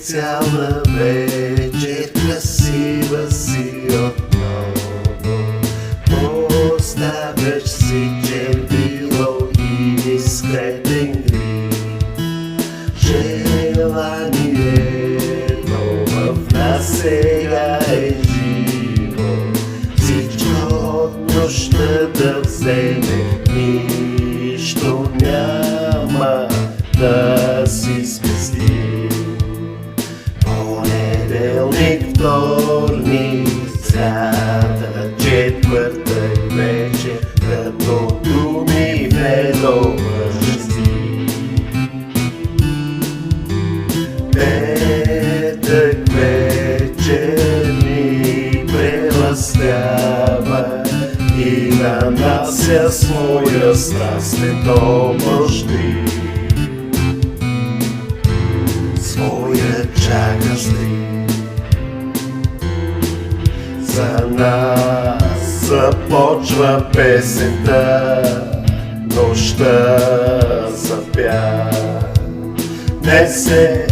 специална вечер, красива си отново. Поставяш си червило и дискретен грим. Желанието в нас сега е живо. Всичко от нощта да вземе, нищо няма да си спести. Понеделник, вторник, сряда, четвъртък вечер, като думи ведомъжести. Петък вечер ни прелъстява и нанася своя страстен дожди. Своя чакащи за нас започва песента, нощта запя. Днес е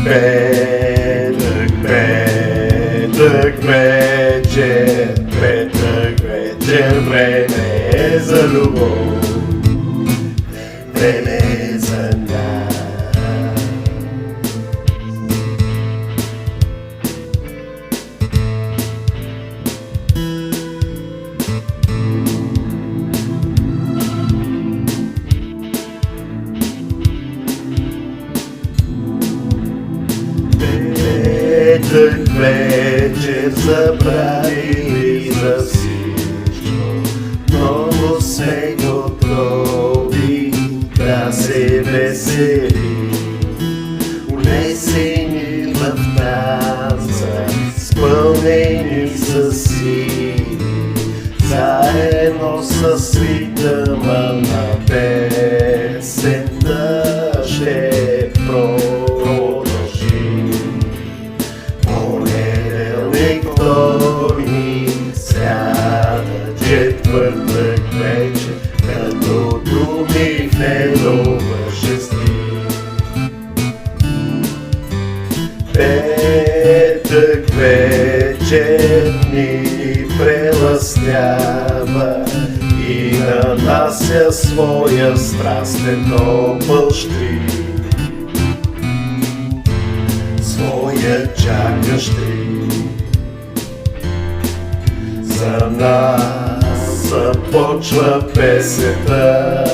петък, петък вечер, петък вечер, време е за любов, време е за нас. Петък вечер забравили за всичко, много сме готови да се веселим. Унесени в танца, спълнени със сили, заедно с ритъма на песента ще продължим. Понеделник, вторник, сряда, четвъртък вечер, като думи в недовършести. Петък вечер ни прелъстява и нанася своя страстен топъл щрих. Своя чакащ трик. За нас започва песента,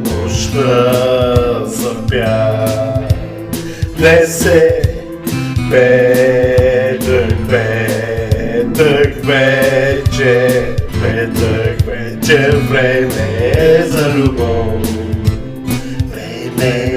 нощта запя. Днес е петък, петък вечер, петък вечер, време е за любов, време